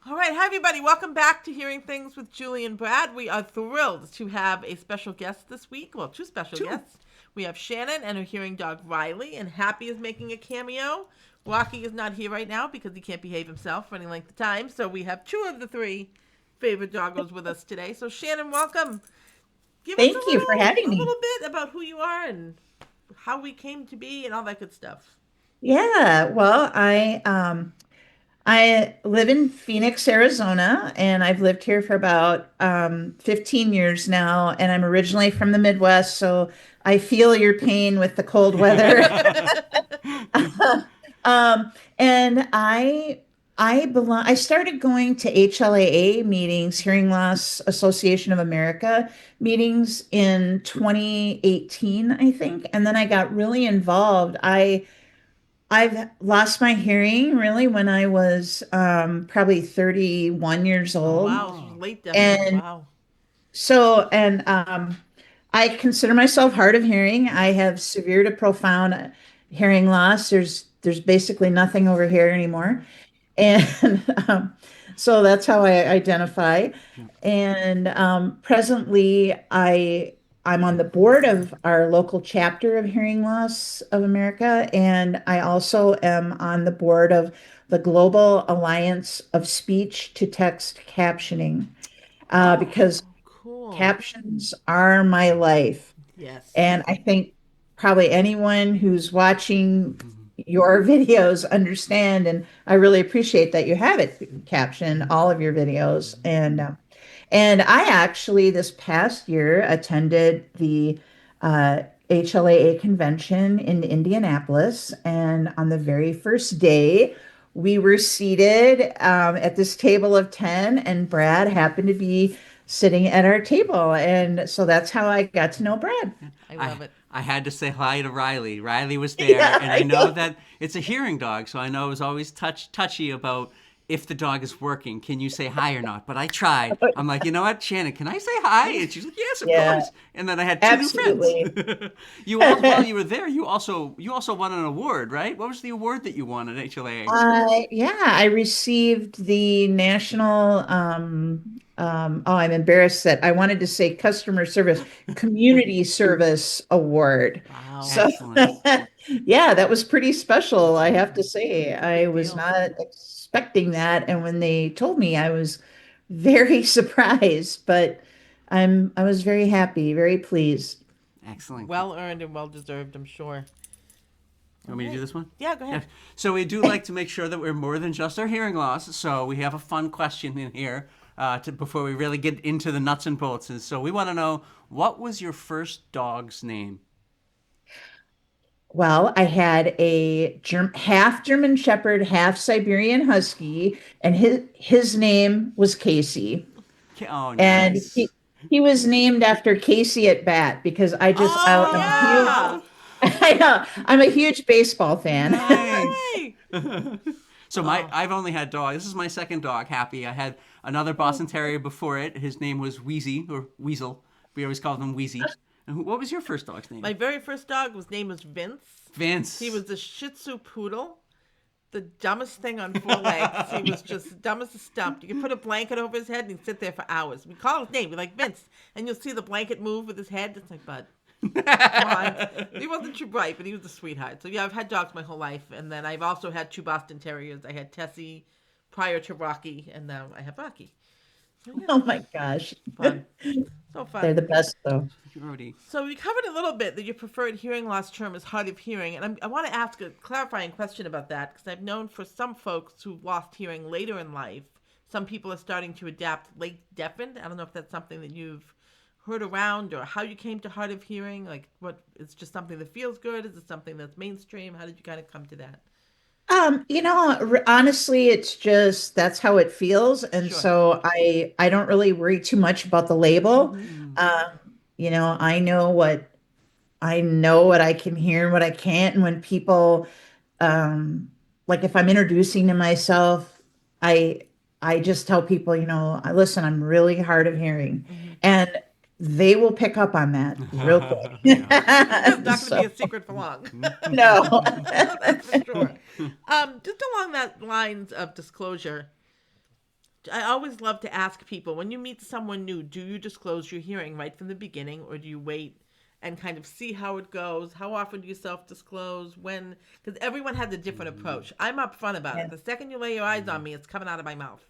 All right, hi everybody. Welcome back to Hearing Things with Julie and Brad. We are thrilled to have a special guest this week. Well, two special guests. We have Shannon and her hearing dog Riley, and Happy is making a cameo. Rocky is not here right now because he can't behave himself for any length of time. So we have two of the three favorite doggos with us today. So Shannon, welcome. Give us Thank you for having a me. little bit about who you are and how we came to be and all that good stuff. Yeah, well, I live in Phoenix, Arizona, and I've lived here for about 15 years now, and I'm originally from the Midwest, so I feel your pain with the cold weather. And I started going to HLAA meetings, Hearing Loss Association of America meetings in 2018, I think, and then I got really involved. I've lost my hearing really when I was probably 31 years Oh old. wow, this was late definitely. And Wow. I consider myself hard of hearing. I have severe to profound hearing loss. There's basically nothing over here anymore. And so that's how I identify. And presently, I'm on the board of our local chapter of Hearing Loss of America, and I also am on the board of the Global Alliance of Speech to Text Captioning, because Oh, cool. captions are my life. Yes. And I think probably anyone who's watching your videos understand, and I really appreciate that you have it captioned, all of your videos. And I actually this past year attended the HLAA convention in Indianapolis, and on the very first day, we were seated at this table of 10, and Brad happened to be sitting at our table. And so that's how I got to know Brad. I I love it. I had to say hi to Riley. Riley was there, Yeah, and I I know know. that it's a hearing dog, so I know it was always touchy about if the dog is working. Can you say hi or not? But I tried. I'm like, you know what, Shannon? Can I say hi? And she's like, yes, of Yeah, course. And then I had two new friends. absolutely. You also, while you were there, you also won an award, right? What was the award that you won at HLA? Yeah, I received the national, oh, I'm embarrassed that I wanted to say customer service, community service award. Wow. So, Excellent. yeah, that was pretty special, That's I have to awesome. say. It's a I big was deal. not expecting that, and when they told me, I was very surprised, but I was very happy, very pleased. Excellent. You Well earned and well deserved, I'm sure. All want me to do right. this one? Yeah, go Yeah. ahead. So we do like to make sure that we're more than just our hearing loss. So we have a fun question in here before we really get into the nuts and bolts. And so we want to know, what was your first dog's name? Well, I had a half German Shepherd, half Siberian Husky, and his name was Casey. Oh, And nice. he was named after Casey at bat because I'm a huge Oh, Oh, yeah. I know, I'm a huge baseball fan. No nice. way. So Oh, I've only had dog. This is my second dog, Happy. I had another Boston Terrier before it. His name was Wheezy or Weasel. We always called him Wheezy. And what was your first dog's name? my very first dog was name was Vince. He Vince. was a Shih Tzu poodle. The dumbest thing on four legs. He was just dumb as a stump. You could put a blanket over his head and he'd sit there for hours. We call his name. We're like Vince, and you'll see the blanket move with his head. It's like, bud, come on. He wasn't too bright, but he was a sweetheart. So yeah, I've had dogs my whole life, and then I've also had two Boston Terriers. I had Tessie prior to Rocky, and now I have Rocky. So yeah, Oh my gosh. fun, so They're fun. the best though. You already. So we covered a little bit that your preferred hearing loss term is hard of hearing, and I want to ask a clarifying question about that because I've known for some folks who've lost hearing later in life, some people are starting to adapt late deafened. I don't know if that's something that you've heard around or how you came to hard of hearing. Like, what? It's just something that feels good? Is it something that's mainstream? How did you kind of come to that? Honestly, it's just that's how it feels, and Sure. so I don't really worry too much about the label. Mm-hmm. Mm. Um, I know what I can hear and what I can't, and when people um like if I'm introducing to myself, I I just tell people, listen, I'm really hard of hearing, Mm-hmm. and they will pick up on that real quick. Yeah. It's not going to be So, a secret for long. no. That's for sure. Just along that lines of disclosure, I always love to ask people, when you meet someone new, do you disclose your hearing right from the beginning, or do you wait and kind of see how it goes? How often do you self-disclose? When? Because everyone has a different approach. I'm upfront about Yeah. it. The second you lay your eyes on me, it's coming out of my mouth.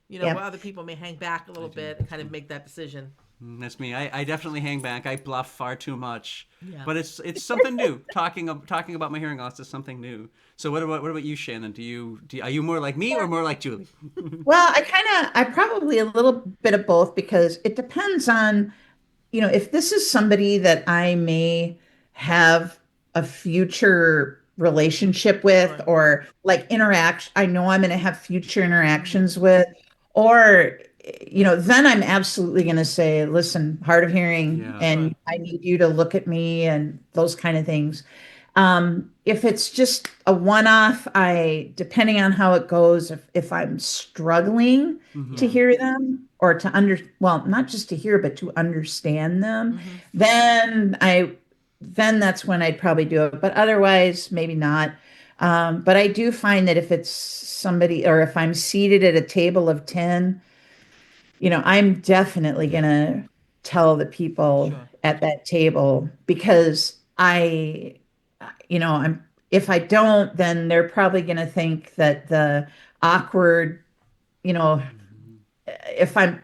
Where Yep. other people may hang back a little bit and kind of make that decision. That's me. I definitely hang back. I bluff far too much. Yeah. But it's something new. Talking about my hearing loss is something new. So what about you, Shannon? Are you more like me or more like Julie? Well, I probably a little bit of both, because it depends on, if this is somebody that I may have a future relationship with, Sure. or like interaction, I know I'm going to have future Mm-hmm. interactions with, or, then I'm absolutely going to say, listen, hard of hearing, Yeah. Sure. and I need you to look at me and those kind of things. If it's just a one-off, depending on how it goes, if I'm struggling to Yeah. Mm-hmm. hear them, or well, not just to hear, but to understand them, Mm-hmm. then then that's when I'd probably do it. But otherwise, maybe not. But I do find that if it's somebody, or if I'm seated at a table of 10, I'm definitely gonna tell the people Sure. at that table, because I'm if I don't, then they're probably gonna think that the awkward, you know, if I'm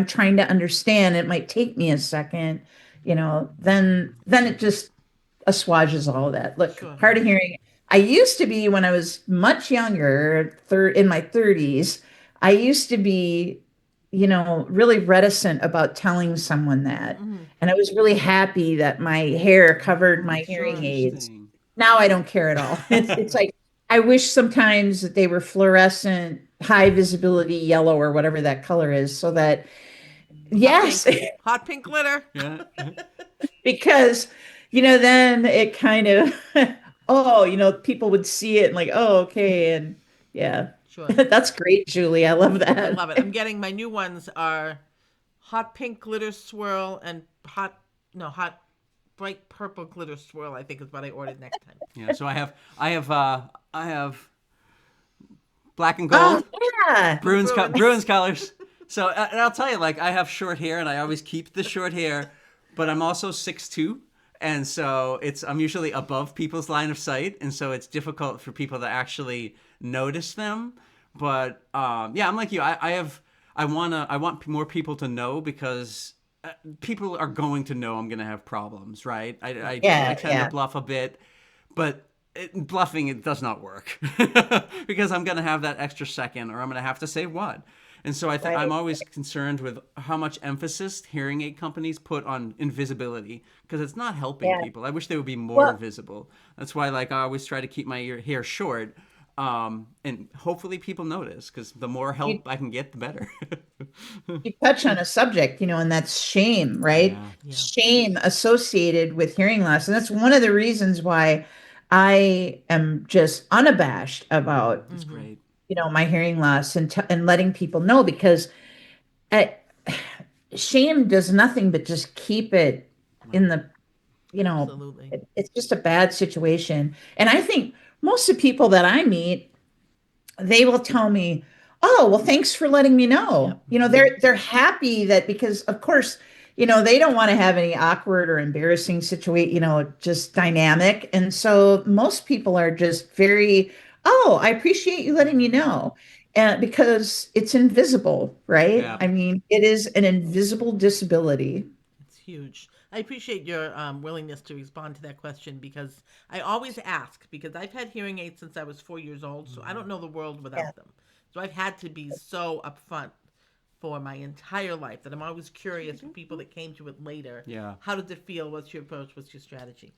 trying to understand, it might take me a second, then it just assuages all of that. Look, Sure. hard of hearing. I used to be, when I was much younger, in my 30s, I used to be, really reticent about telling someone that. Mm-hmm. And I was really happy that my hair covered Oh, my hearing Sure. aids. interesting. Now I don't care at all. It's like, I wish sometimes that they were fluorescent, high visibility yellow, or whatever that color is, so that, Hot yes, pink. Hot pink glitter. Yeah. because then it kind of oh, people would see it and like, oh, okay, and yeah. Sure. That's great, Julie, I love I that. love it. I'm getting my new ones are hot pink glitter swirl and hot bright purple glitter swirl. I think is what I ordered next time. Yeah. So I have black and Oh gold. yeah. Bruins colors. So and I'll tell you, like, I have short hair, and I always keep the short hair, but I'm also 6'2", and so I'm usually above people's line of sight, and so it's difficult for people to actually notice them. But yeah, I'm like you. I want more people to know, because people are going to know I'm going to have problems, right? I Yeah, tend to yeah. bluff a bit, but bluffing, it does not work because I'm going to have that extra second, or I'm going to have to say what. And so I'm Right. always concerned with how much emphasis hearing aid companies put on invisibility, because it's not helping Yeah. people. I wish they would be more Well, visible. That's why, like, I always try to keep my hair short, and hopefully people notice, because the more you help I can get, the better. you touch on a subject, and that's shame, right? Yeah, Yeah. Shame associated with hearing loss. And that's one of the reasons why I am just unabashed about, that's Mm-hmm. great. my hearing loss, and letting people know, because uh, shame does nothing but just keep it in Right. the, Absolutely. it's just a bad situation. And I think most of the people that I meet, they will tell me, "Oh, well, thanks for letting me know." Yep. They're happy that, because of course, they don't want to have any awkward or embarrassing situation, just dynamic. And so most people are just very, "Oh, I appreciate you letting me know." And because it's invisible, right? Yeah. I mean, it is an invisible disability. It's huge. I appreciate your willingness to respond to that question, because I always ask, because I've had hearing aids since I was 4 years old, so I don't know the world Yeah. without them. So I've had to be so upfront for my entire life that I'm always curious for people that came to it later. Yeah. How does it feel? What's your approach? What's your strategy?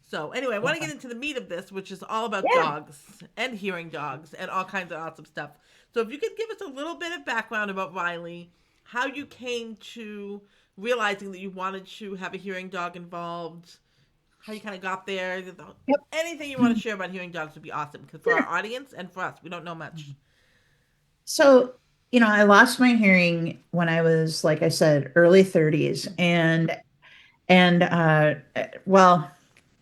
So anyway, I want to get into the meat of this, which is all about Yeah. dogs and hearing dogs and all kinds of awesome stuff. So if you could give us a little bit of background about Riley, how you came to realizing that you wanted to have a hearing dog involved, how you kind of got there, Yep. anything you want to share about hearing dogs would be awesome, because for our audience and for us, we don't know much. So I lost my hearing when I was, like I said, early 30s. And well,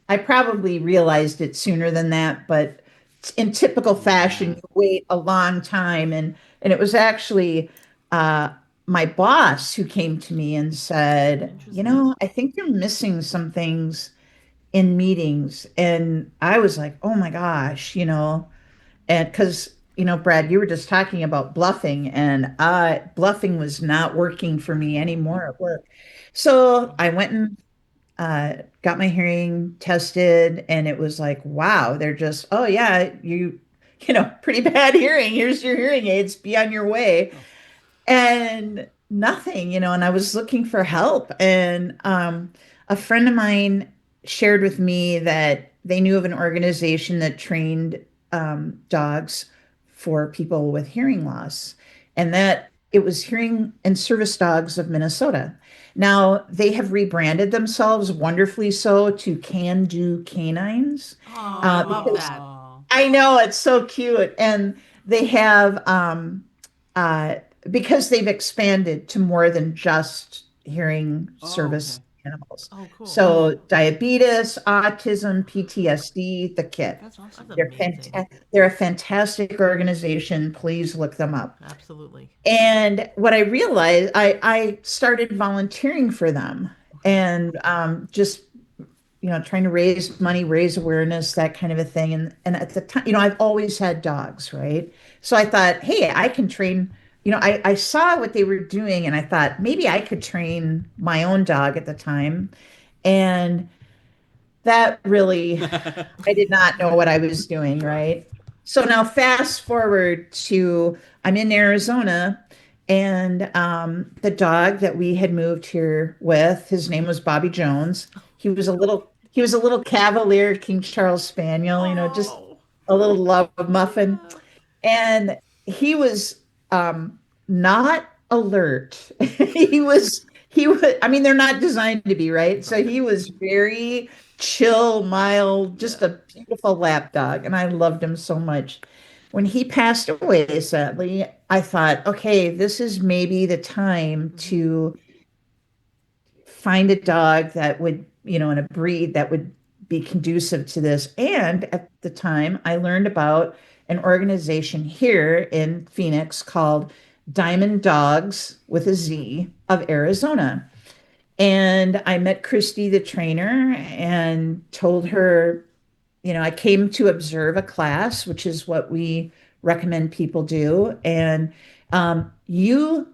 I probably realized it sooner than that, but in typical fashion, Yeah. you wait a long time. And it was actually uh, my boss who came to me and said, Interesting. I think you're missing some things in meetings. And I was like, oh my gosh, and because, Brad, you were just talking about bluffing, and bluffing was not working for me anymore at work. So Sure. I went and got my hearing tested, and it was like, wow, they're just, oh yeah, pretty bad hearing. Here's your hearing aids. Be on your way. Oh. And nothing, and I was looking for help. And a friend of mine shared with me that they knew of an organization that trained dogs for people with hearing loss, and that it was Hearing and Service Dogs of Minnesota. Now, they have rebranded themselves wonderfully so to Can Do Canines, Oh, I love because that. Oh. I know it's so cute. And they have, uh, because they've expanded to more than just hearing Oh, service okay. animals. Oh, cool. So diabetes, autism, PTSD, the kit. That's That's awesome. amazing. They're a fantastic organization. Please look them up. Absolutely. And what I realized, I started volunteering for them, Okay. and just trying to raise money, raise awareness, that kind of a thing. And at the time, I've always had dogs, right? So I thought, hey, I can train. I saw what they were doing, and I thought maybe I could train my own dog at the time. And that really, I did not know what I was doing, Sure. right? So now fast forward to I'm in Arizona, and the dog that we had moved here with, his name was Bobby Jones. He was a little Cavalier King Charles Spaniel, just Oh. a little love muffin. Yeah. And he was not alert. He was, I mean, they're not designed to be, right? So Right. he was very chill, mild, Yeah. just a beautiful lap dog. And I loved him so much. When he passed away, sadly, I thought, okay, this is maybe the time Hmm. to find a dog that would, and a breed that would be conducive to this. And at the time, I learned about an organization here in Phoenix called Diamond Dogs with a Z of Arizona. And I met Christy, the trainer, and told her, I came to observe a class, which is what we recommend people do. And you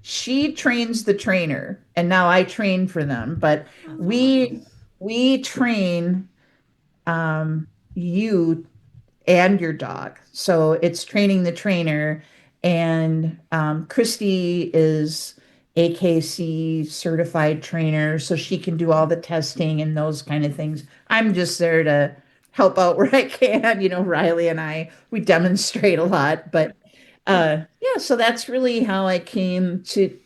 she trains the trainer, and now I train for them, but That's we awesome. we train you and your dog. So it's training the trainer. And Christy is AKC certified trainer, so she can do all the testing and those kind of things. I'm just there to help out where I can. Riley and we demonstrate a lot, but yeah, so that's really how I came to,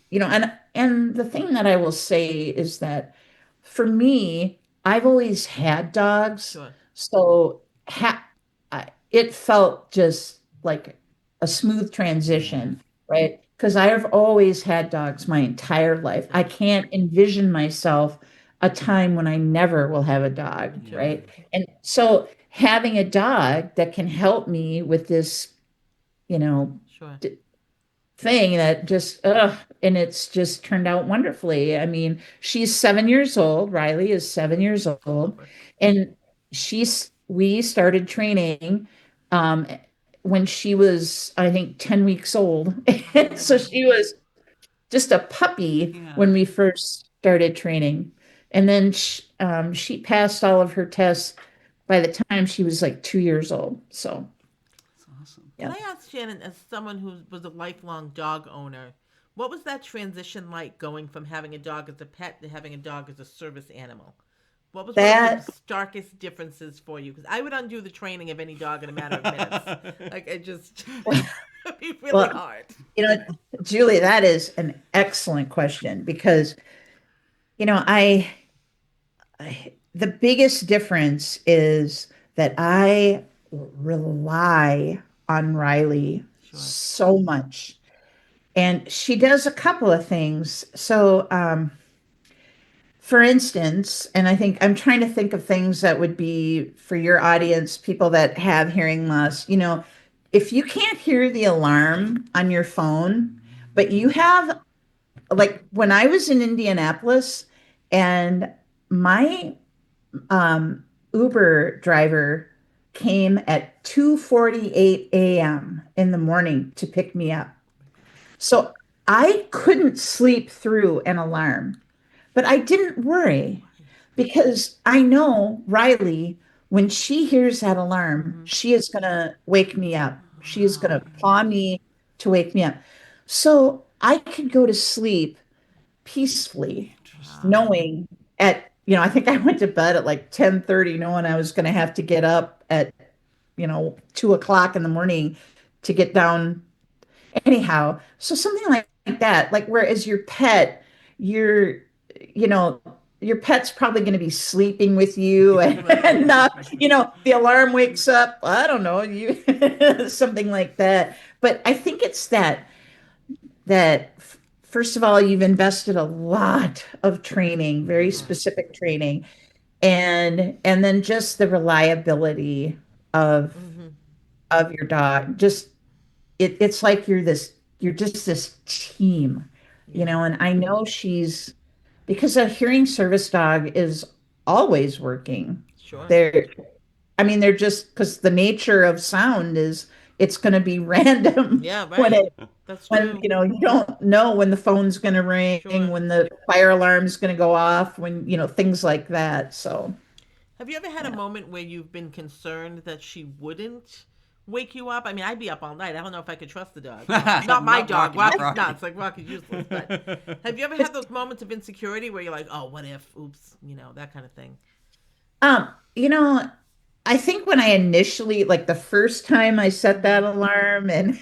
and the thing that I will say is that for me, I've always had dogs, Sure. so it felt just like a smooth Yeah. transition, right? Because I have always had dogs my entire life. I can't envision myself a time when I never will have a dog, Me too. Yeah. right? And so having a dog that can help me with this, you know, Sure. thing that just and it's just turned out wonderfully. I mean, she's 7 years old. Riley is 7 years old, Clover. and we started training um when she was, I think, 10 weeks old. So Oh. she was just a puppy Yeah. when we first started training. And then she passed all of her tests by the time she was like 2 years old. So That's awesome. Can yeah. I ask Shannon, as someone who was a lifelong dog owner, what was that transition like going from having a dog as a pet to having a dog as a service animal? What was one of the That starkest differences for you? Because I would undo the training of any dog in a matter of minutes. Like, it just it'd be really well, hard. you know, Julie, that is an excellent question because, you know, the biggest difference is that I rely on Riley Sure. so much. And she does a couple of things. So, for instance, and I think I'm trying to think of things that would be for your audience, people that have hearing loss. If you can't hear the alarm on your phone, but you have, like when I was in Indianapolis and my Uber driver came at 2:48 a.m. in the morning to pick me up. So I couldn't sleep through an alarm, but I didn't worry because I know Riley, when she hears that alarm, she is going to wake me up. She is going to paw me to wake me up. So I could go to sleep peacefully, knowing I think I went to bed at like 10:30, knowing I was going to have to get up at, 2 o'clock in the morning to get down anyhow. So something like that, like whereas your pet, your, you know, your pet's probably going to be sleeping with you and the alarm wakes up. I don't know, something like that. But I think it's that first of all, you've invested a lot of training, very specific training, and then just the reliability of of your dog. Just it's like you're just this team, Yeah. and I know she's because a hearing service dog is always working. Sure. They're I mean, they're just because the nature of sound is it's going to be random Yeah, when right. it That's when true. you don't know when the phone's going to ring, Sure. when the fire alarm is going to go off, when things like that. So Have you ever had a yeah. moment where you've been concerned that she wouldn't wake you up? I mean, I'd be up all night. I don't know if I could trust the dog. Not my Not dog. Rocky, not Rocky's Rocky. nuts. Like Rocky's useless. But have you ever had those moments of insecurity where you're like, oh, what if? Oops, that kind of thing. Um, you know, I think when I initially, like the first time I set that Hmm. alarm and,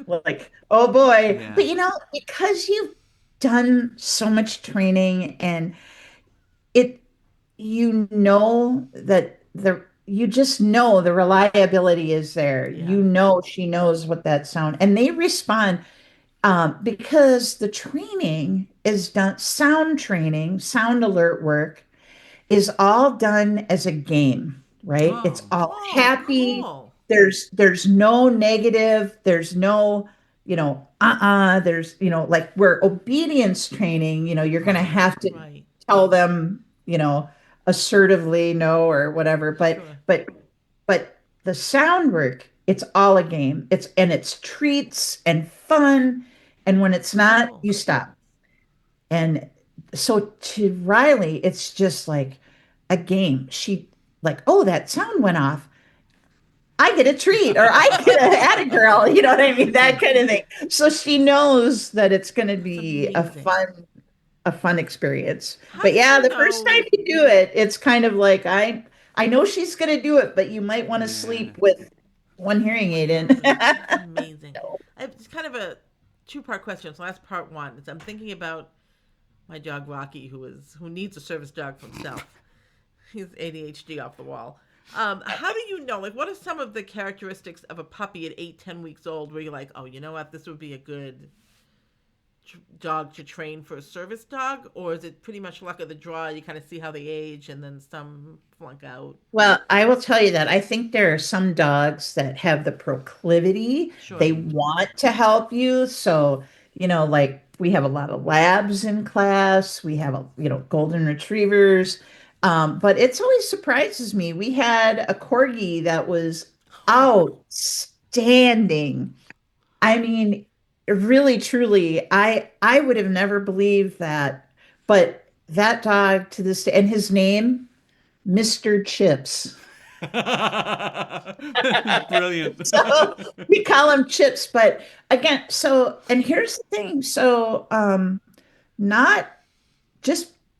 like, oh boy. But, Yeah. because you've done so much training and it, you just know the reliability is there. Yeah. She knows what that sound, and they respond because the training is done, sound training, sound alert work is all done as a game, right? It's Oh. all Oh, happy. cool. There's no negative. There's no, there's, like where obedience training, you're going to Right. have to Right. tell them, assertively no or whatever. Sure. But the sound work, it's all a game. It's treats and fun. And when it's not, Cool. you stop. And so to Riley, it's just like a game. She like, oh, that sound went off. I get a treat or I get a at a girl, you know what I mean? That kind of thing. So she knows that it's going to That's be amazing. a fun experience. How But did yeah, you the first time know? you do it, it's kind of like I know she's going to do it, but you might want to Yeah. sleep with one hearing One aid in. hearing aid. That's amazing. It's kind of a two-part question. So that's part one. I'm thinking about my dog Rocky, who needs a service dog for himself. He's ADHD off the wall. How do you know? Like, what are some of the characteristics of a puppy at 8, 10 weeks old where you're like, oh, you know what, this would be a good dog to train for a service dog, or is it pretty much luck of the draw? You kind of see how they age, and then some flunk out. Well, I will tell you that I think there are some dogs that have the proclivity. Sure. They want to help you. So, like we have a lot of labs in class. We have, golden retrievers. But it's always surprises me. We had a corgi that was outstanding. I mean, really, truly, I would have never believed that. But that dog to this day, and his name, Mr. Chips. Brilliant. So we call them chips, but again, and here's the thing. So not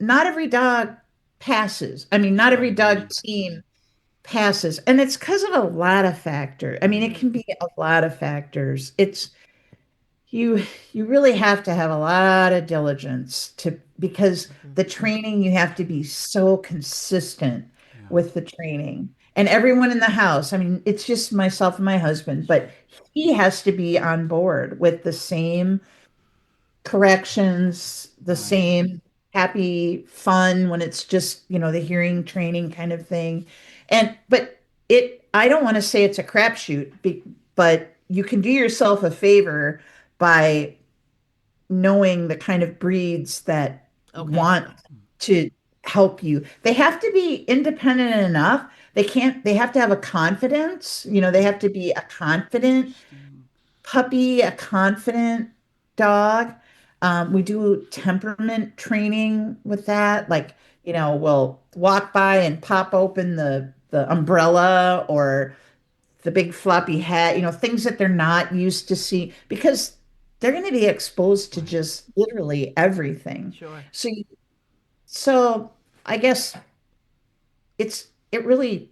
not every dog passes. I mean, not Sure. every dog team passes. And it's because of a lot of factors. I mean, it Mm-hmm. can be a lot of factors. You you really have to have a lot of diligence to because Mm-hmm. the training you have to be so consistent Yeah. with the training. and everyone in the house. I mean, it's just myself and my husband, Sure. but he has to be on board with the same corrections, the Right. same happy fun when it's just, the hearing training kind of thing. But I don't want to say it's a crapshoot, but you can do yourself a favor by knowing the kind of breeds that Okay. want to help you. They have to be independent enough. They have to have a confidence, they have to be a confident Interesting. puppy, a confident dog. We do temperament training with that. Like, we'll walk by and pop open the umbrella or the big floppy hat, things that they're not used to see because they're going to be exposed to Right. just literally everything. Sure. So, so I guess it's it really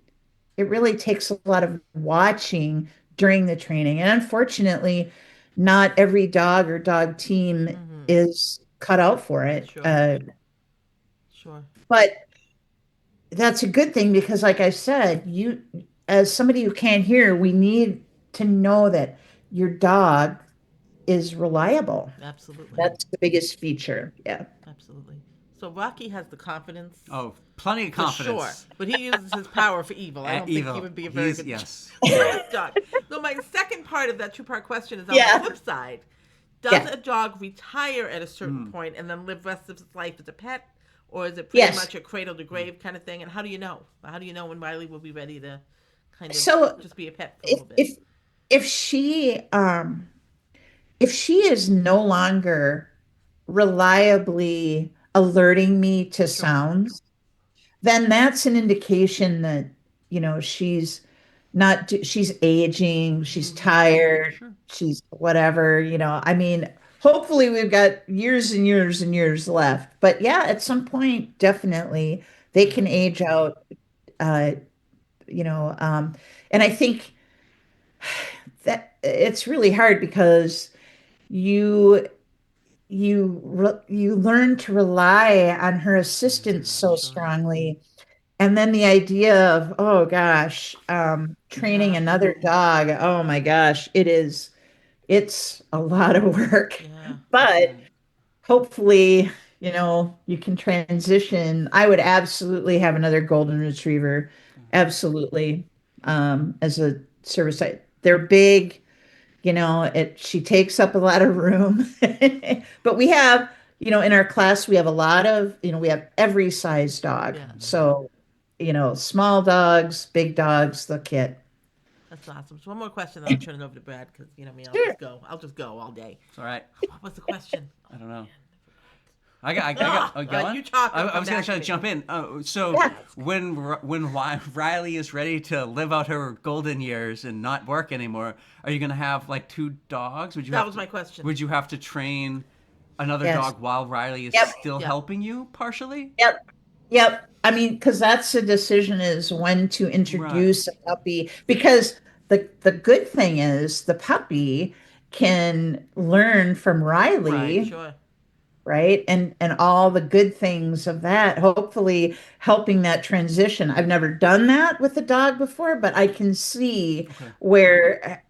takes a lot of watching during the training. And unfortunately, not every dog or dog team Mm-hmm. is cut out for it. Sure. Sure. But that's a good thing because, like I said, as somebody who can't hear, we need to know that your dog is reliable. Absolutely. That's the biggest feature. Yeah. Absolutely. So Rocky has the confidence Oh, plenty of for sure, confidence. but he uses his power for evil. I don't think he Evil. would be a very He's good yes. dog. So my second part of that two-part question is on the Yeah. flip side. Does Yeah. a dog retire at a certain Mm. point and then live rest of his life as a pet? Or is it pretty Yes. much a cradle to grave kind of thing? And how do you know? How do you know when Riley will be ready to kind of So just be a pet for a if little bit? if if she is no longer reliably alerting me to Sure. sounds, then that's an indication that, she's not, she's aging, she's Mm-hmm. tired, Sure. she's whatever, I mean, hopefully we've got years and years and years left. But yeah, at some point, definitely they Yeah. can age out, uh, you know, um, and I think that it's really hard because you you learn to rely on her assistance so Sure. strongly, and then the idea of, oh gosh, training Yeah. another dog, oh my gosh, it's a lot of work. Yeah. But Right. hopefully, you can transition. I would absolutely have another golden retriever, absolutely, as a service site. They're big, she takes up a lot of room. But we have, in our class, we have a lot of, we have every size dog. Yeah. So, small dogs, big dogs, the kit. That's awesome. So one more question, then I'll turn it over to Brad because you know me, I'll Sure. just go. I'll just go all day. It's all right. What was the question? I don't know. I got. Oh, go on. You talk. I was gonna back try to to me. jump in. So Yeah. when Riley is ready to live out her golden years and not work anymore, are you gonna have like two dogs? Would you? That have was to, my question. Would you have to train another Yes. dog while Riley is Yep. still Yep. helping you partially? Yep. Yep. I mean, because that's the decision is when to Right. introduce a puppy. Because the good thing is the puppy can learn from Right. Riley, Sure. right? And all the good things of that, hopefully helping that transition. I've never done that with a dog before, but I can see Okay. where,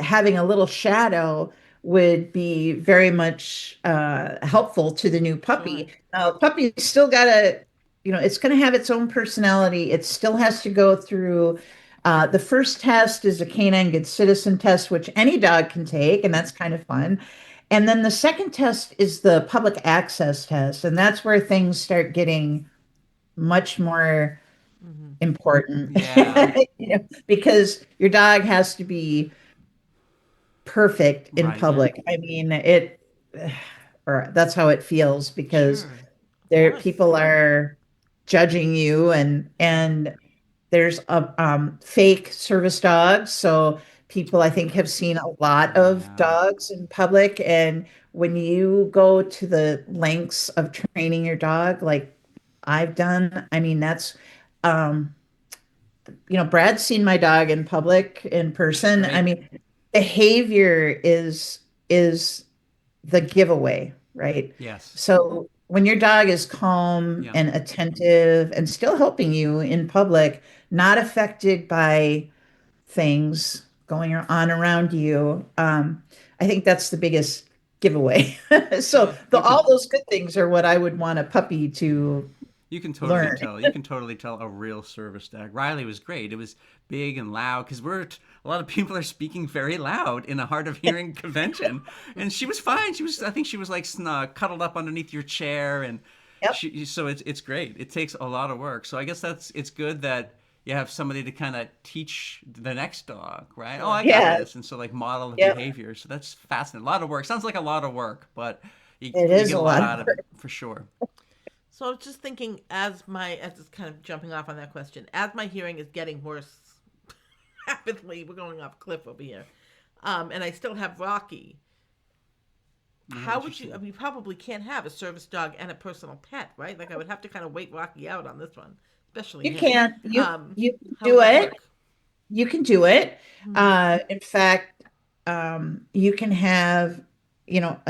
having a little shadow would be very much helpful to the new Sure. puppy. Now, the puppy's still got to, it's going to have its own personality. It still has to go through. The first test is a canine good citizen test, which any dog can take, and that's kind of fun. And then the second test is the public access test, and that's where things start getting much more Mm-hmm. important. Yeah. Because your dog has to be perfect in Right. Yeah. public. I mean, or that's how it feels because Sure. Of there course. people are judging you, and there's a fake service dogs. So people, I think, have seen a lot of Yeah. dogs in public. And when you go to the lengths of training your dog, like I've done, I mean, that's, um, Brad's seen my dog in public in That's person. I great. mean, behavior is the giveaway, right? Yes. So when your dog is calm Yeah. and attentive and still helping you in public, not affected by things going on around you. I think that's the biggest giveaway. So Yeah. all those good things are what I would want a puppy to You can totally learn. tell. You can totally tell a real service dog. Riley was great. It was big and loud because a lot of people are speaking very loud in a hard of hearing convention, and she was fine. She was. I think she was like cuddled up underneath your chair, and Yep. so it's great. It takes a lot of work. So I guess it's good that you have somebody to kind of teach the next dog, right? Oh, Sure. I got Yeah. this, and so like model the Yep. behavior. So that's fascinating. A lot of work. Sounds like a lot of work, but It you is get a a lot lot of out of it work. for sure. So I was just thinking, as it's kind of jumping off on that question, as my hearing is getting worse rapidly, we're going off a cliff over here, and I still have Rocky. Oh, How would you? interesting. I mean, you probably can't have a service dog and a personal pet, right? Like I would have to kind of wait Rocky out on this one, especially You him. can Um, you can how would do that it. work? You can do it. Hmm. In fact, you can have, you know,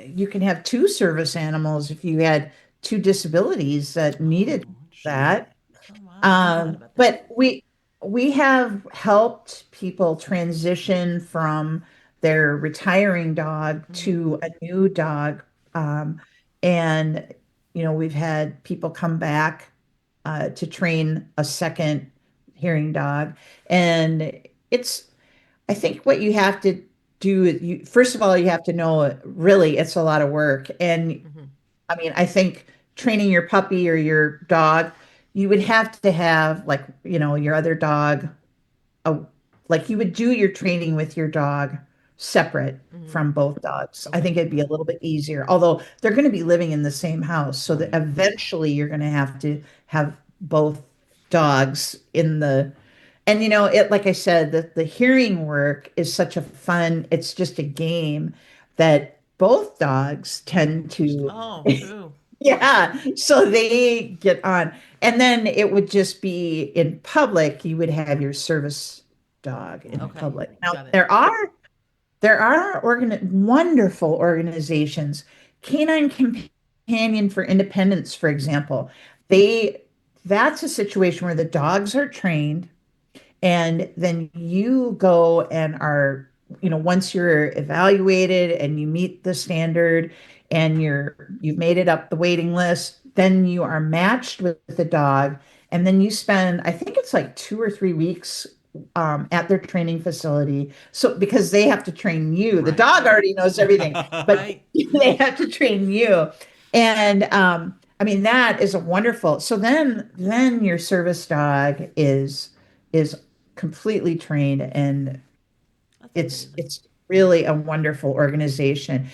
you can have two service animals if you had two disabilities that needed Oh, interesting. that. Oh wow, I never thought about that. But we have helped people transition from their retiring dog Hmm. to a new dog. Um, and we've had people come back to train a second hearing dog. And it's I think what you have to do is first of all, you have to know really it's a lot of work. And Hmm. I mean, I think training your puppy or your dog, you would have to have like, your other dog, a, like you would do your training with your dog separate Hmm. from both dogs. I Okay. think it'd be a little bit easier, although they're going to be living in the same house. So that Right. eventually you're going to have both dogs in the, and like I said, the hearing work is such a fun, it's just a game that both dogs tend to, Oh, true. yeah, so they get on. And then it would just be in public, you would have your service dog in Okay, public. Now, got it. there are wonderful organizations. Canine Companion for Independence, for example. They that's a situation where the dogs are trained and then you go and are, once you're evaluated and you meet the standard and you've made it up the waiting list, then you are matched with the dog. And then you spend, I think it's like 2 or 3 weeks at their training facility. So because they have to train you, the Right. dog already knows everything, but Right. they have to train you. And I mean, that is a wonderful. So then your service dog is completely trained, and That's amazing. it's really a wonderful organization.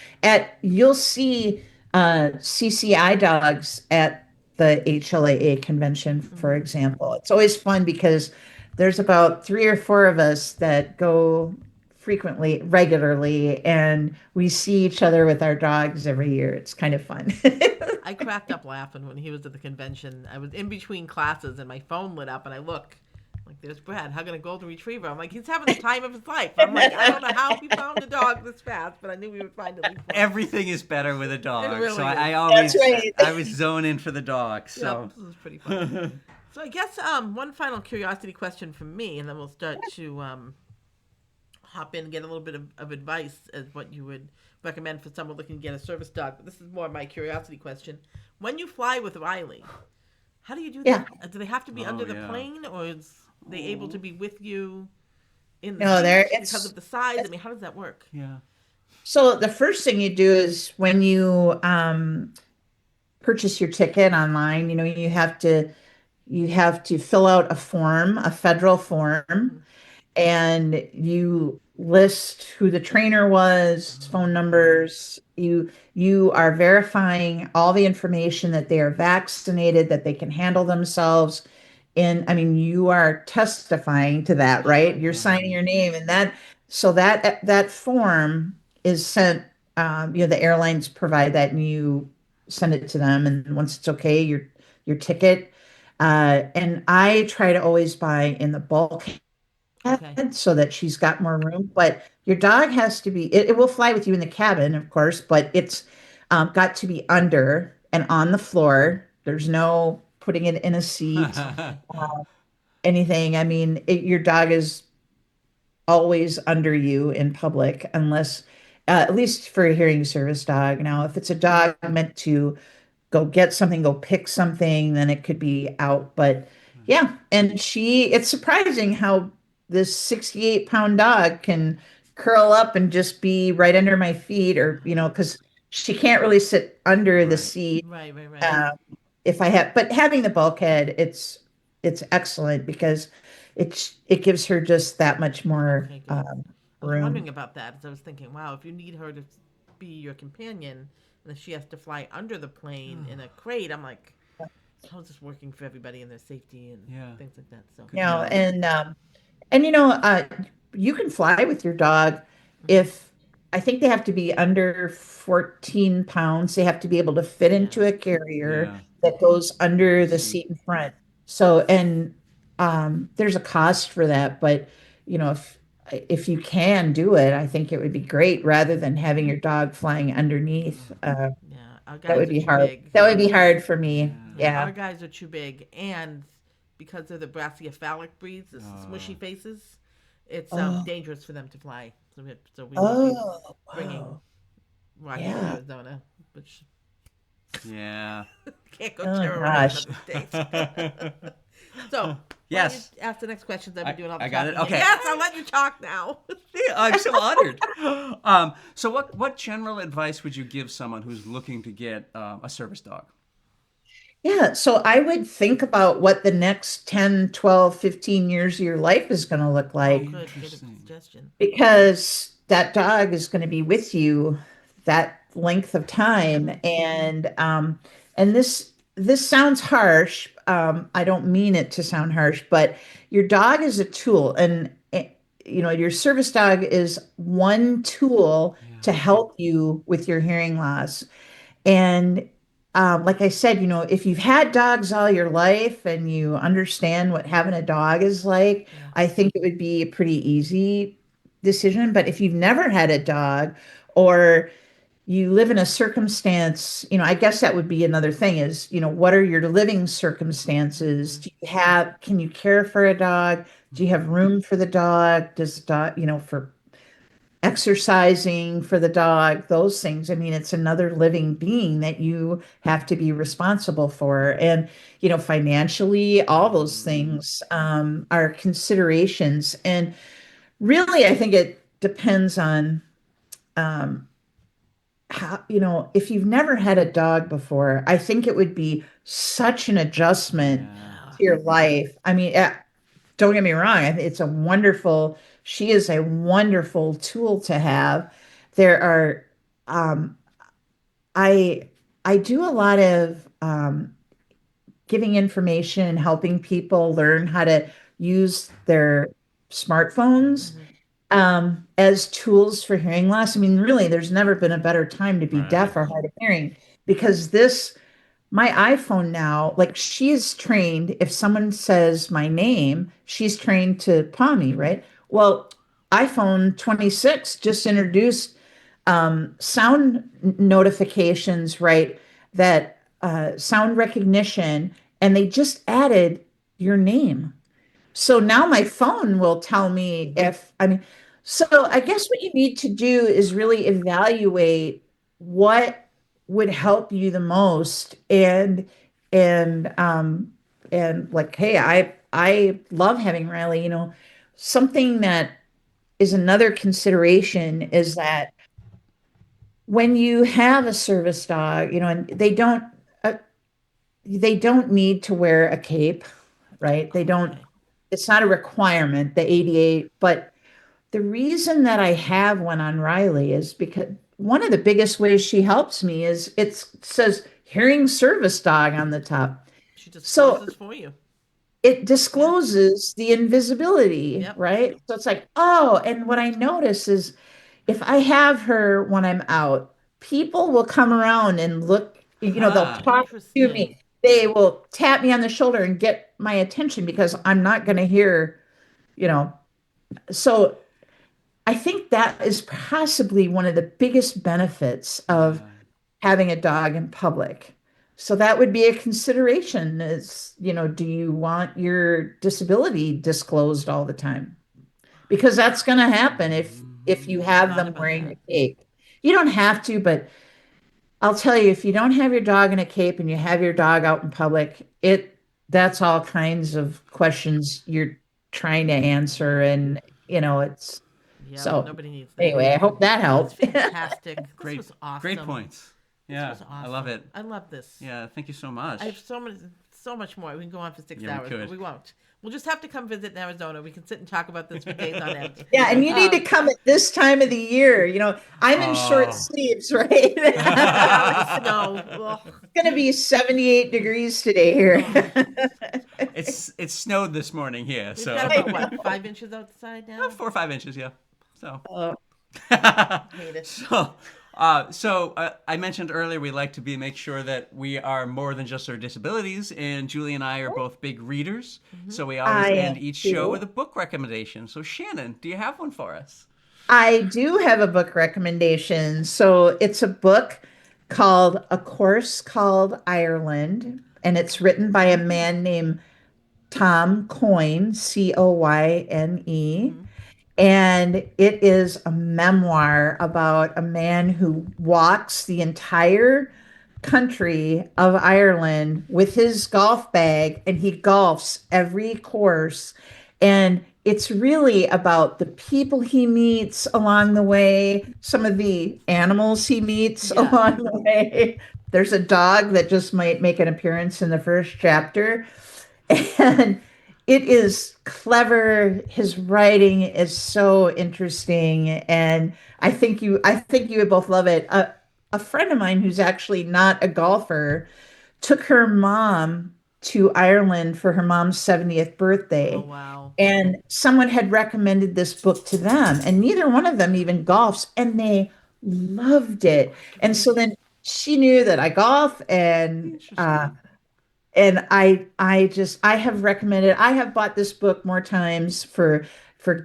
You'll see CCI dogs at the HLAA convention, for Hmm. example. It's always fun because there's about three or four of us that go regularly, and we see each other with our dogs every year. It's kind of fun. I cracked up laughing when he was at the convention. I was in between classes and my phone lit up and I look. Like, there's Brad hugging a golden retriever. I'm like, he's having the time of his life. I'm like, I don't know how he found a dog this fast, but I knew we would find at least one. Everything is better with a It dog. So really is. I That's always right. I was zone in for the dog. Yep, So this is pretty funny. So I guess one final curiosity question from me, and then we'll start to hop in and get a little bit of advice as what you would recommend for someone looking to get a service dog. But this is more my curiosity question. When you fly with Riley, how do you do Yeah. that? Do they have to be under oh the yeah. plane, or is they able to be with you in the No, there seat because it's of the size? I mean, how does that work? Yeah. so the first thing you do is when you purchase your ticket online, you have to fill out a form, a federal form, Mm-hmm. and you list who the trainer was, phone Oh, numbers. You are verifying all the information that they are vaccinated, that they can handle themselves. And I mean, you are testifying to that, right? You're signing right. your name, and that form is sent. The airlines provide that, and you send it to them. And once it's okay, your ticket. And I try to always buy in the bulk Okay. so that she's got more room. But your dog has to be, it will fly with you in the cabin, of course, but it's got to be under and on the floor. There's no putting it in a seat. Okay. anything. I mean, your dog is always under you in public unless, at least for a hearing service dog. Now, if it's a dog meant to go get something, go pick something, then it could be out. But yeah, and it's surprising how this 68-pound dog can curl up and just be right under my feet, or, because she can't really sit under the Right. seat. Right, right, right. Uh, if I have, but having the bulkhead, it's excellent because it gives her just that much more Okay, good. I was room. wondering about that. As I was thinking, wow, if you need her to be your companion, and if she has to fly under the plane in a crate, I'm like, how's this working for everybody and their safety and Yeah. things like that? So, Good to know. And you can fly with your dog mhm. if I think they have to be under 14 pounds. They have to be able to fit Yeah, into a carrier Yeah. that goes under the See. seat in front. So, and there's a cost for that, but if you can do it, I think it would be great rather than having your dog flying underneath. yeah. Our That guys would are be too hard. big. That would be hard for me. Yeah. Yeah, our Yeah. guys are too big, and because they're the brachycephalic breeds, the Uh, smushy faces, it's Oh, dangerous for them to fly. So we won't be oh, bringing wow. Rocky to Yeah. Arizona, which yeah. can't go Oh terrorize gosh. another state. So, why don't you Yes. ask the next questions? I've been doing all the I got it. talking here. Okay. Yes, I'll let you talk now. Yeah, I'm so honored. So what general advice would you give someone who's looking to get a service dog? Yeah, so I would think about what the next 10, 12, 15 years of your life is going to look Oh, like, good Interesting. suggestion. because that dog is going to be with you that length of time. Mm-hmm. And this sounds harsh. I don't mean it to sound harsh, but your dog is a tool, and your service dog is one tool Yeah. to help you with your hearing loss. And like I said, if you've had dogs all your life and you understand what having a dog is like, Yeah. I think it would be a pretty easy decision. But if you've never had a dog, or you live in a circumstance, I guess that would be another thing is, what are your living circumstances? Mm-hmm. Can you care for a dog? Do you have room for the dog? Does the dog, for exercising for the dog, those things. I mean, it's another living being that you have to be responsible for. And, financially, all those things are considerations. And really, I think it depends on how, if you've never had a dog before, I think it would be such an adjustment Yeah. Yeah. to your life. I mean, don't get me wrong. She is a wonderful tool to have. There are, um, I, I do a lot of giving information and helping people learn how to use their smartphones Mm-hmm. as tools for hearing loss. I mean, really, there's never been a better time to be Right. deaf or hard of hearing, because my iPhone now, like, she is trained, if someone says my name, she's trained to paw me, right? Well, iPhone 26 just introduced sound notifications, right? That sound recognition, and they just added your name. So now my phone will tell me so I guess what you need to do is really evaluate what would help you the most, and like, hey, I love having Riley, something that is another consideration is that when you have a service dog, and uh, they don't need to wear a cape, right? They Oh, don't, okay. it's not a requirement, the 88. But the reason that I have one on Riley is because one of the biggest ways she helps me is it says hearing service dog on the top. She So discloses for you. it Yeah. discloses the invisibility, Yep. right? So it's like, oh, and what I notice is if I have her when I'm out, people will come around and look, they'll Ha. talk to Interesting. me. They will tap me on the shoulder and get my attention because I'm not going to hear, you know. So I think that is possibly one of the biggest benefits of Yeah. having a dog in public. So that would be a consideration is, do you want your disability disclosed all the time? Because that's going to happen if you have Thought them about wearing that. a cape. You don't have to, but I'll tell you, if you don't have your dog in a cape and you have your dog out in public, that's all kinds of questions you're trying to answer. And, it's Yep, so nobody needs that. anyway, I hope that That's helped. fantastic. This Great, was awesome. great points. This Yeah, was awesome. I love it. I love this. Yeah, thank you so much. I have so much more. We can go on for 6 Yeah, we hours, could. but we won't. We'll just have to come visit in Arizona. We can sit and talk about this for days on end. Yeah, and you need to Um, come at this time of the year. I'm in short Oh. sleeves, right? yeah, It's with snow. Ugh. going to be 78 degrees today here. It's snowed this morning here, We've so got about, what, 5 inches outside now? 4 or 5 inches, yeah. So. Oh, Hate it. So I mentioned earlier we like to make sure that we are more than just our disabilities, and Julie and I are both big readers, so we always I end am each show too. with a book recommendation. So Shannon, do you have one for us? I do have a book recommendation. So it's a book called A Course Called Ireland, and it's written by a man named Tom Coyne, Coyne. And it is a memoir about a man who walks the entire country of Ireland with his golf bag and he golfs every course. And it's really about the people he meets along the way, some of the animals he meets Yeah. along the way. There's a dog that just might make an appearance in the first chapter. And it is clever. His writing is so interesting, and I think you would both love it. A friend of mine who's actually not a golfer took her mom to Ireland for her mom's 70th Oh, birthday, wow. and someone had recommended this book to them, and neither one of them even golfs, and they loved it. And so then she knew that I golf, and Interesting. I have recommended, I have bought this book more times for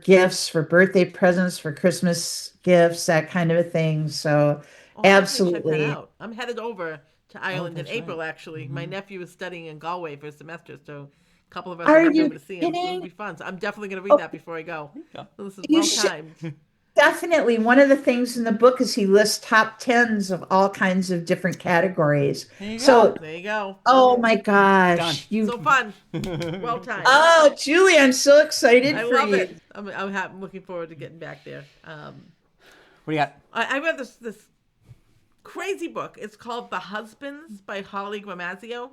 gifts, for birthday presents, for Christmas gifts, that kind of a thing. So Oh, I'll definitely check that absolutely. out. I'm headed over to Ireland in that's right. April, actually. My nephew is studying in Galway for a semester, so a couple of us are Are heading you over to see him. So it'll kidding? be fun. So I'm definitely going to read Oh, that before I go. Yeah. So this is you well should timed. definitely. One of the things in the book is he lists top tens of all kinds of different categories. There you go. So, There you go. oh my Done. gosh, So fun. Well timed. oh, Julie, I'm so excited I for love you. it. I'm looking forward to getting back there. What do you got? I read this crazy book. It's called The Husbands by Holly Gramazio.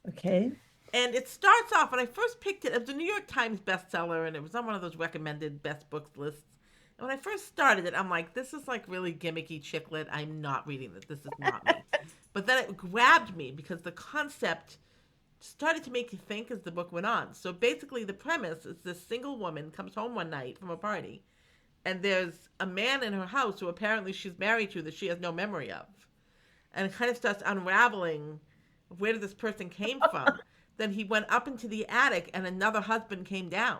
Okay. And it starts off, when I first picked it, it was a New York Times bestseller, and it was on one of those recommended best books lists. And when I first started it, I'm like, this is like really gimmicky chick lit. I'm not reading this. This is not me. But then it grabbed me because the concept started to make you think as the book went on. So basically the premise is this single woman comes home one night from a party, and there's a man in her house who apparently she's married to that she has no memory of. And it kind of starts unraveling where did this person came from. Then he went up into the attic and another husband came down.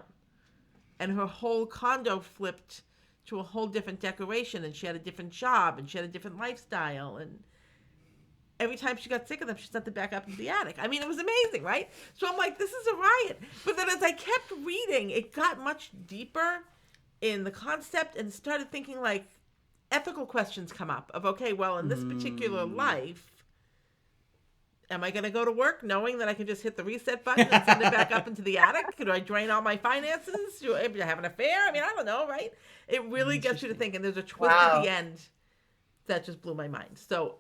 And her whole condo flipped to a whole different decoration, and she had a different job and she had a different lifestyle, and every time she got sick of them, she sent them back up into the attic. I mean, it was amazing, right? So I'm like, this is a riot. But then as I kept reading, it got much deeper in the concept and started thinking like ethical questions come up of, okay, well, in this particular life, am I going to go to work knowing that I can just hit the reset button and send it back up into the attic? Do I drain all my finances? Do I have an affair? I mean, I don't know, right? It really gets you to think. And there's a twist at Wow. the end that just blew my mind. So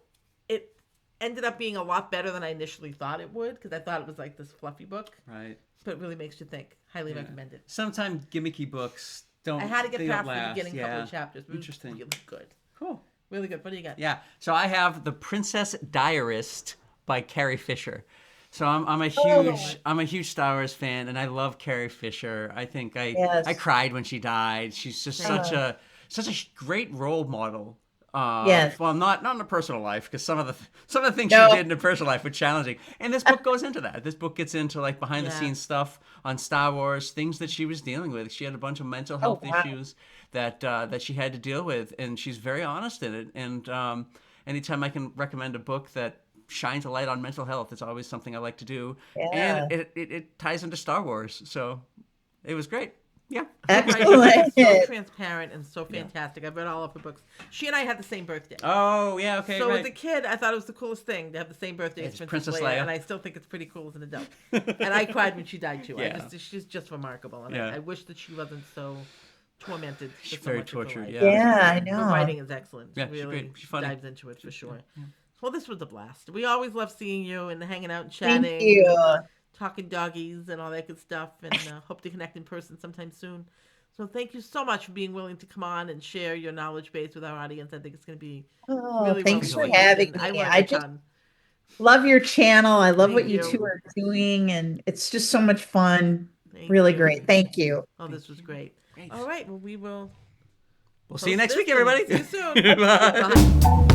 it ended up being a lot better than I initially thought it would, because I thought it was like this fluffy book, Right. but it really makes you think. Highly recommended. Sometimes gimmicky books don't. I had to get they don't past the last. beginning couple Yeah. of chapters. But Interesting. It was really good. Cool. Really good. What do you got? Yeah. So I have The Princess Diarist by Carrie Fisher. So I'm a huge Star Wars fan, and I love Carrie Fisher. I think Yes. I cried when she died. She's just such a great role model. Yes. Well, not in a personal life, because some of the things No. she did in her personal life were challenging. And this book goes into that. This book gets into like behind the scenes stuff on Star Wars, things that she was dealing with. She had a bunch of mental health wow. issues that she had to deal with, and she's very honest in it. And anytime I can recommend a book that shines a light on mental health. It's always something I like to do, Yeah. and it ties into Star Wars, so it was great. Yeah. Excellent. So transparent and so fantastic. I've read all of her books. She and I had the same birthday. Oh yeah, okay, So right. as a kid, I thought it was the coolest thing to have the same birthday as It's Princess Princess Leia, Leia. and I still think it's pretty cool as an adult. And I cried when she died too. Yeah. She's just remarkable, and Yeah. I wish that she wasn't so tormented. For She's so very much of her tortured, life. yeah. Yeah, I The know. writing is excellent. Yeah, She she's really great. She's funny. dives into it for sure. Well, this was a blast. We always love seeing you and hanging out and Thank chatting. you. And talking doggies and all that good stuff, and hope to connect in person sometime soon. So thank you so much for being willing to come on and share your knowledge base with our audience. I think it's going to be Oh, really thanks well for received, having and me. I learned I a just ton. love your channel. I love what Thank you you. two are doing, and it's just so much fun. Thank Really you. great. Thank you. Oh, this was great. Great. All right, well, we will. We'll see you post next this week, everybody. and see you soon. Bye.